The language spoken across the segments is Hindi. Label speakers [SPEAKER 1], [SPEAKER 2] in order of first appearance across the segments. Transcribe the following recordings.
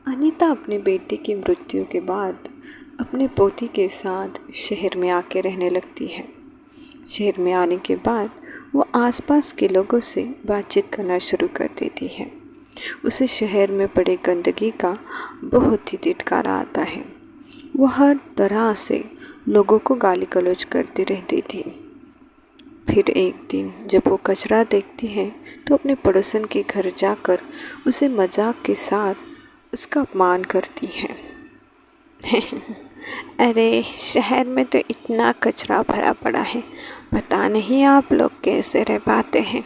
[SPEAKER 1] अनीता अपने बेटे की मृत्यु के बाद अपने पोती के साथ शहर में आके रहने लगती है। शहर में आने के बाद वो आसपास के लोगों से बातचीत करना शुरू कर देती है। उसे शहर में पड़े गंदगी का बहुत ही तिटकारा आता है। वो हर तरह से लोगों को गाली गलौज करती रहती थी। फिर एक दिन जब वो कचरा देखती है तो अपने पड़ोसन के घर जाकर उसे मजाक के साथ उसका अपमान करती है। अरे शहर में तो इतना कचरा भरा पड़ा है, पता नहीं आप लोग कैसे रह पाते हैं।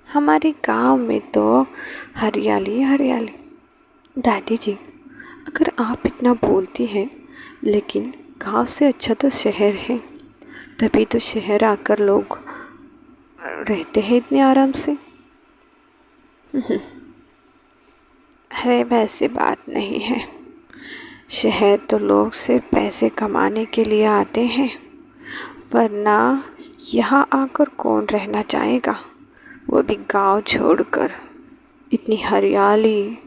[SPEAKER 1] हमारे गांव में तो हरियाली हरियाली। दादी जी, अगर आप इतना बोलती हैं, लेकिन गांव से अच्छा तो शहर है। तभी तो शहर आकर लोग रहते हैं इतने आराम से। अरे वैसी बात नहीं है, शहर तो लोग सिर्फ पैसे कमाने के लिए आते हैं, वरना यहाँ आकर कौन रहना चाहेगा, वो भी गांव छोड़कर, इतनी हरियाली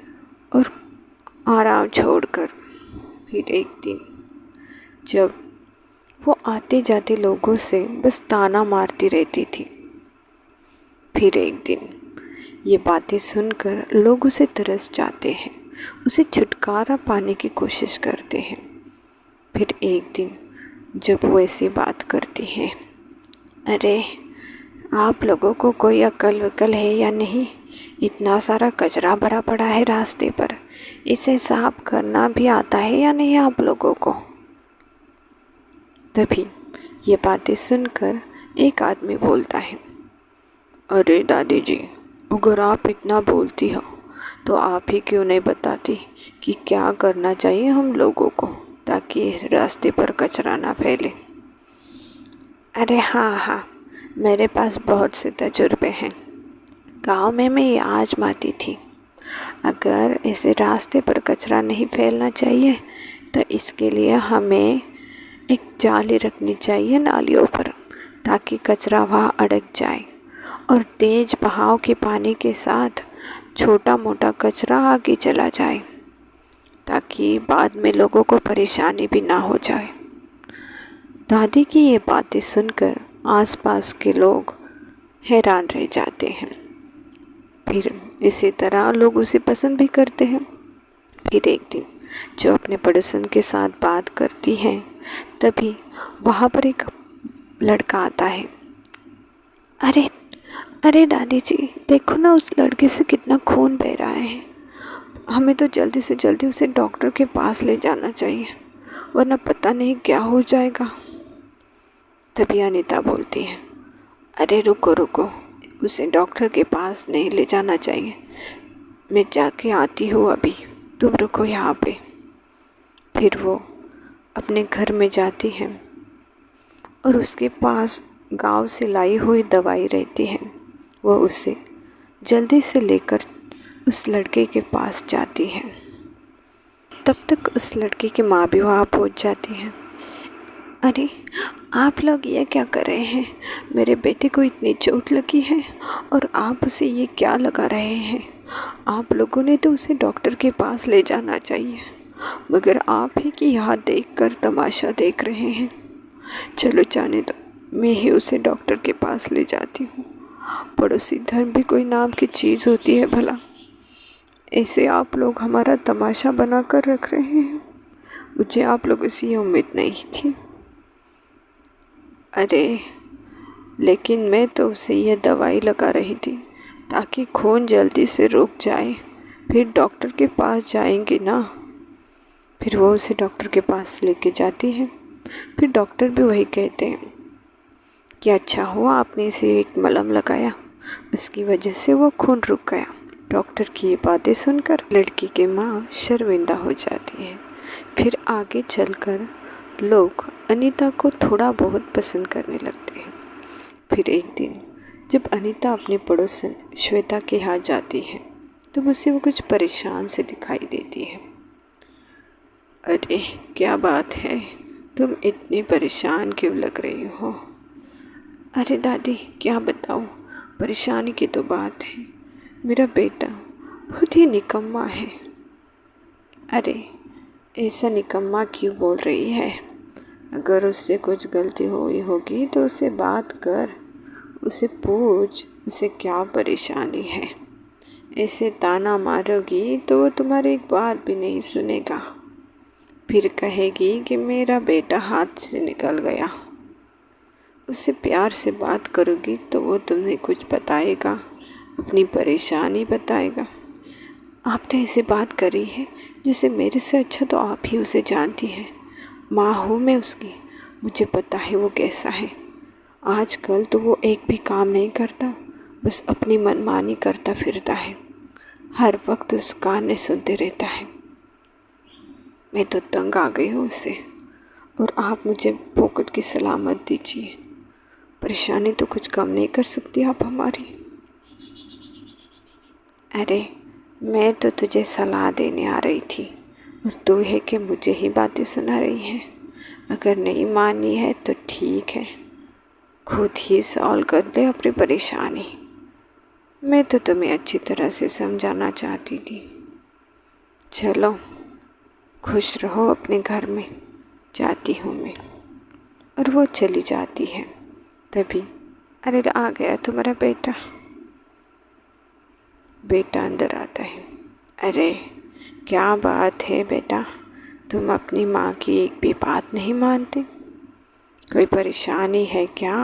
[SPEAKER 1] और आराम छोड़कर। फिर एक दिन जब वो आते जाते लोगों से बस ताना मारती रहती थी। फिर एक दिन ये बातें सुनकर लोग उसे तरस जाते हैं, उसे छुटकारा पाने की कोशिश करते हैं। फिर एक दिन जब वो ऐसी बात करती है, अरे आप लोगों को कोई अक्ल वक्ल है या नहीं, इतना सारा कचरा भरा पड़ा है रास्ते पर, इसे साफ करना भी आता है या नहीं आप लोगों को। तभी ये बातें सुनकर एक आदमी बोलता है, अरे दादी जी, अगर आप इतना बोलती हो तो आप ही क्यों नहीं बताती कि क्या करना चाहिए हम लोगों को, ताकि रास्ते पर कचरा ना फैले। अरे हाँ, मेरे पास बहुत से तजुर्बे हैं। गांव में मैं ये आजमाती थी। अगर इसे रास्ते पर कचरा नहीं फैलना चाहिए तो इसके लिए हमें एक जाली रखनी चाहिए नालियों पर, ताकि कचरा वहाँ अटक जाए और तेज बहाव के पानी के साथ छोटा मोटा कचरा आगे चला जाए, ताकि बाद में लोगों को परेशानी भी ना हो जाए। दादी की ये बातें सुनकर आसपास के लोग हैरान रह जाते हैं। फिर इसी तरह लोग उसे पसंद भी करते हैं। फिर एक दिन जो अपने पड़ोसन के साथ बात करती हैं, तभी वहाँ पर एक लड़का आता है। अरे दादी जी, देखो ना, उस लड़के से कितना खून बह रहा है। हमें तो जल्दी से जल्दी उसे डॉक्टर के पास ले जाना चाहिए, वरना पता नहीं क्या हो जाएगा। तभी अनीता बोलती है, अरे रुको, उसे डॉक्टर के पास नहीं ले जाना चाहिए, मैं जाके आती हूँ अभी, तुम रुको यहाँ पे। फिर वो अपने घर में जाती है और उसके पास गांव से लाई हुई दवाई रहती है। वो उसे जल्दी से लेकर उस लड़के के पास जाती है। तब तक उस लड़के की माँ भी वहाँ पहुँच जाती है। अरे आप लोग ये क्या कर रहे हैं, मेरे बेटे को इतनी चोट लगी है और आप उसे ये क्या लगा रहे हैं। आप लोगों ने तो उसे डॉक्टर के पास ले जाना चाहिए, मगर आप ही कि यहाँ देखकर तमाशा देख रहे हैं। चलो जाने दो, मैं ही उसे डॉक्टर के पास ले जाती हूँ। पड़ोसी धर्म भी कोई नाम की चीज़ होती है भला। ऐसे आप लोग हमारा तमाशा बना कर रख रहे हैं, मुझे आप लोगों से ये उम्मीद नहीं थी। अरे लेकिन मैं तो उसे ये दवाई लगा रही थी ताकि खून जल्दी से रुक जाए, फिर डॉक्टर के पास जाएंगे ना। फिर वो उसे डॉक्टर के पास लेके जाती है। फिर डॉक्टर भी वही कहते हैं कि अच्छा हुआ आपने इसे एक मलहम लगाया, उसकी वजह से वो खून रुक गया। डॉक्टर की ये बातें सुनकर लड़की की माँ शर्मिंदा हो जाती है। फिर आगे चलकर लोग अनीता को थोड़ा बहुत पसंद करने लगते हैं। फिर एक दिन जब अनीता अपने पड़ोसन श्वेता के यहाँ जाती है, तो मुझसे वो कुछ परेशान से दिखाई देती है। अरे क्या बात है, तुम इतनी परेशान क्यों लग रही हो। अरे दादी क्या बताऊँ, परेशानी की तो बात है, मेरा बेटा बहुत ही निकम्मा है। अरे ऐसा निकम्मा क्यों बोल रही है? अगर उससे कुछ गलती हुई होगी तो उससे बात कर, उसे पूछ उसे क्या परेशानी है। ऐसे ताना मारोगी तो वो तुम्हारी एक बात भी नहीं सुनेगा, फिर कहेगी कि मेरा बेटा हाथ से निकल गया। उससे प्यार से बात करोगी तो वो तुम्हें कुछ बताएगा, अपनी परेशानी बताएगा। आपने ऐसी बात करी है जिसे मेरे से अच्छा तो आप ही उसे जानती हैं। माँ हूँ मैं उसकी, मुझे पता है वो कैसा है। आजकल तो वो एक भी काम नहीं करता, बस अपनी मनमानी करता फिरता है, हर वक्त उस कान में सुनते रहता है। मैं तो तंग आ गई हूँ उससे, और आप मुझे पोकट की सलाह मत दीजिए। परेशानी तो कुछ कम नहीं कर सकती आप हमारी। अरे मैं तो तुझे सलाह देने आ रही थी और तू है कि मुझे ही बातें सुना रही है। अगर नहीं मानी है तो ठीक है, खुद ही सॉल्व कर ले अपनी परेशानी। मैं तो तुम्हें अच्छी तरह से समझाना चाहती थी। चलो खुश रहो अपने घर में, जाती हूँ मैं। और वो चली जाती है। तभी अरे आ गया तुम्हारा बेटा। बेटा अंदर आता है। अरे क्या बात है बेटा, तुम अपनी माँ की एक भी बात नहीं मानते? कोई परेशानी है क्या?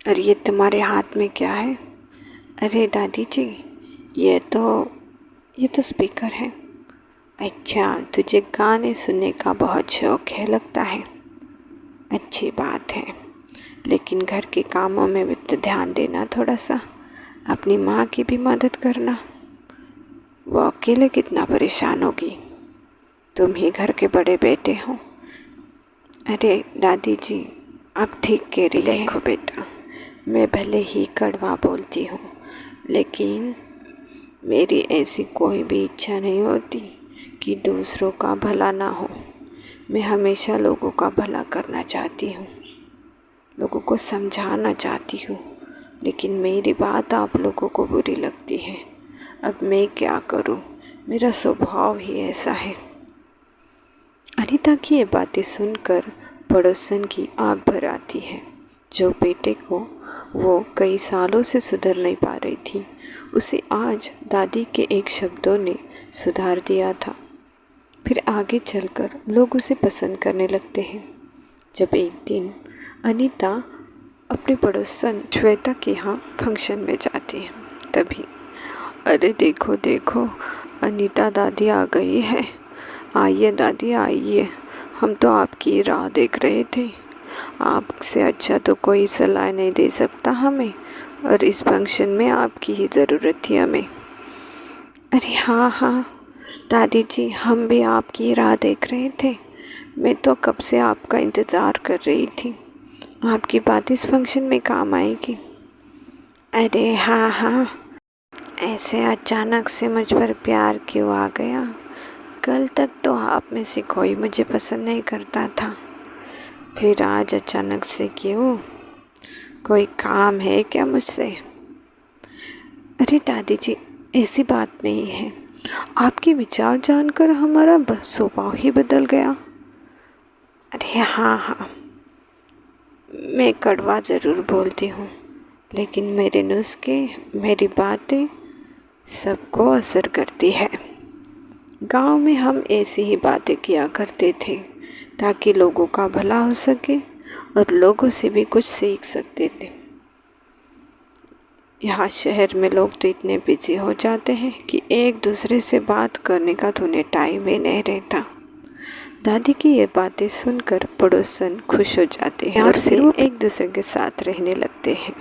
[SPEAKER 1] अरे ये तुम्हारे हाथ में क्या है? अरे दादी जी ये तो स्पीकर है। अच्छा तुझे गाने सुनने का बहुत शौक है लगता है। अच्छी बात है, लेकिन घर के कामों में भी तो ध्यान देना थोड़ा सा, अपनी माँ की भी मदद करना। वो अकेले कितना परेशान होगी, तुम ही घर के बड़े बेटे हो। अरे दादी जी आप ठीक कह रही हैं। देखो बेटा, मैं भले ही कड़वा बोलती हूँ, लेकिन मेरी ऐसी कोई भी इच्छा नहीं होती कि दूसरों का भला ना हो। मैं हमेशा लोगों का भला करना चाहती हूँ, लोगों को समझाना चाहती हूँ, लेकिन मेरी बात आप लोगों को बुरी लगती है। अब मैं क्या करूँ, मेरा स्वभाव ही ऐसा है। अनीता की ये बातें सुनकर पड़ोसन की आँख भर आती है। जो बेटे को वो कई सालों से सुधर नहीं पा रही थी, उसे आज दादी के एक शब्दों ने सुधार दिया था। फिर आगे चलकर लोग उसे पसंद करने लगते हैं। जब एक दिन अनीता अपने पड़ोसन श्वेता के यहाँ फंक्शन में जाती है, तभी अरे देखो देखो अनीता दादी आ गई है। आइए दादी आइए, हम तो आपकी राह देख रहे थे। आपसे अच्छा तो कोई सलाह नहीं दे सकता हमें, और इस फंक्शन में आपकी ही ज़रूरत थी हमें। अरे हाँ हाँ दादी जी, हम भी आपकी राह देख रहे थे। मैं तो कब से आपका इंतज़ार कर रही थी, आपकी बात इस फंक्शन में काम आएगी। अरे हाँ हाँ, ऐसे अचानक से मुझ पर प्यार क्यों आ गया? कल तक तो आप में से कोई मुझे पसंद नहीं करता था, फिर आज अचानक से क्यों? कोई काम है क्या मुझसे? अरे दादी जी ऐसी बात नहीं है, आपके विचार जानकर हमारा स्वभाव ही बदल गया। अरे हाँ हाँ, मैं कड़वा ज़रूर बोलती हूँ, लेकिन मेरे नुस्खे, मेरी बातें सबको असर करती है। गांव में हम ऐसी ही बातें किया करते थे ताकि लोगों का भला हो सके और लोगों से भी कुछ सीख सकते थे। यहाँ शहर में लोग तो इतने बिजी हो जाते हैं कि एक दूसरे से बात करने का तो उन्हें टाइम ही नहीं रहता। दादी की ये बातें सुनकर पड़ोसन खुश हो जाते हैं और फिर वो एक दूसरे के साथ रहने लगते हैं।